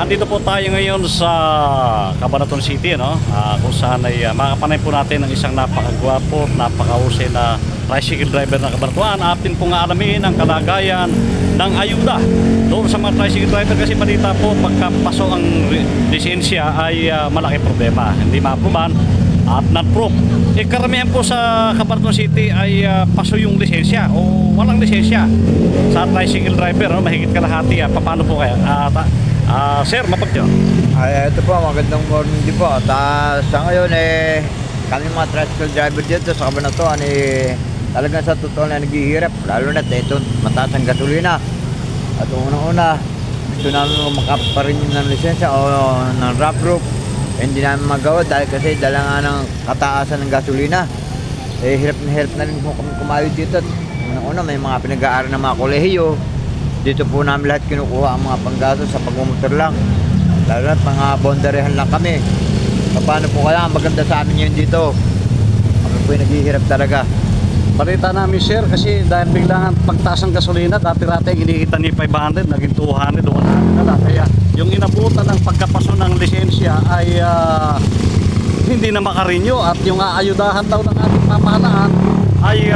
Nandito po tayo ngayon sa Cabanatuan City, no? Kung saan ay makapanay po natin ang isang napakagwapo, napakahusay na tricycle driver ng Cabanatuan. Atin pong alamin ang kalagayan ng ayuda doon sa mga tricycle driver, kasi balita po pagkapaso ang lisensya ay malaki problema, hindi ma-approvean at non-proof. Karamihan po sa Cabanatuan City ay paso yung lisensya o walang lisensya sa tricycle driver, no? Mahigit kalahati. Paano po kaya? Sir, mapagyo. Ito po, magandang morning din po. At sa ngayon kami mga tricycle driver dito sa Cabanatuan talagang sa totoo na naghihirap, lalo na ito mataas ang gasolina. At unang-una, gusto namin makaparin ng lisensya o ng rough roof. Hindi namin magawa dahil kasi dala nga ng kataasan ng gasolina. Hirap na rin po kami kumayod dito. Unang-una, may mga pinag-aaral ng mga kolehiyo. Dito po namin lahat kinukuha ang mga panggastos sa pagmumotor lang. Lalo na mga bondarehan lang kami. Paano po kaya maganda sa amin yun dito? Kami po yung naghihirap talaga. Balita namin, sir, kasi dahil biglang pagtaas ng gasolina, dati-rati kinikita ni 500, naging 200 o 100 na lang. Kaya yung inabutan ng pagkapaso ng lisensya ay hindi na makarinyo, at yung aayudahan daw ng ating pamahalaan ay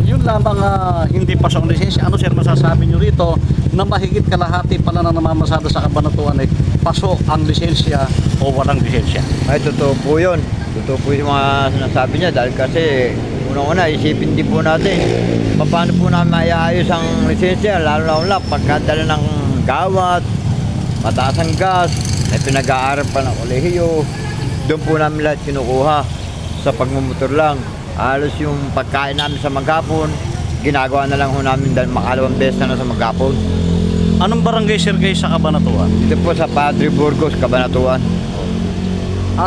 yun lamang hindi paso ang lisensya. Ano, sir, masasabi nyo rito na mahigit kalahati pala na namamasada sa Cabanatuan ay paso ang lisensya o walang lisensya? Ay, totoo po yun. Totoo po yung mga sinasabi niya dahil kasi unang-una, isipin din po natin paano po namin maiayos ang lisensya, lalo na pagkadala ng gawat, mataas ang gas, may pinag-aaral pa ng kolehiyo. Doon po namin lahat kinukuha sa pagmumotor lang. Halos yung pagkain namin sa maghapon, ginagawa na lang ho namin dahil makalawang beses na sa maghapon. Anong barangay, sir, kayo sa Cabanatuan? Dito po sa Padre Burgos, Cabanatuan.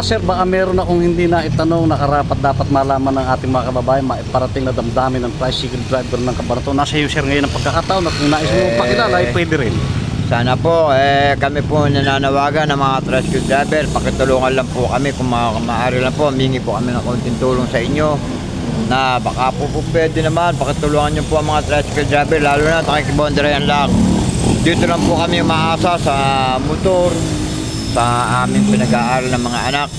Sir, baka meron akong hindi na itanong na karapat dapat malaman ng ating mga kababayan, maiparating na damdamin ng tricycle driver ng Cabanatuan. Nasa iyo, sir, ngayon ang pagkakataon, at kung nais mo pakilala ay pwede rin. Sana po, kami po nananawagan ng mga tricycle driver, pakitulungan lang po kami kung maaari lang po, humingi po kami ng konting tulong sa inyo na baka po pwede naman, pakitulungan nyo po ang mga tricycle driver, lalo na takikibondarehan lang. Dito lang po kami umaasa sa motor, sa aming pinag-aaral ng mga anak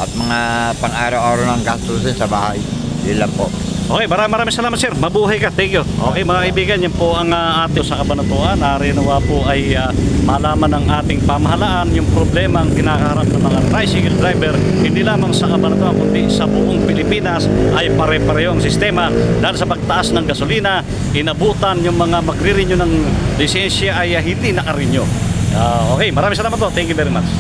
at mga pang-araw-araw ng gastusin sa bahay. Yun lang po. Okay, maraming salamat, sir. Mabuhay ka. Thank you. Okay, mga kaibigan, yan po ang ating sa Cabanatuan. Nawa po ay malaman ng ating pamahalaan yung problema ang kinakaharap ng mga tricycle driver, hindi lamang sa Cabanatuan kundi sa buong Pilipinas ay pare-pareho ang sistema. Dahil sa pagtaas ng gasolina, inabutan yung mga magre-renew ng lisensya ay hindi naka-renew. Okay, maraming salamat po. Thank you very much.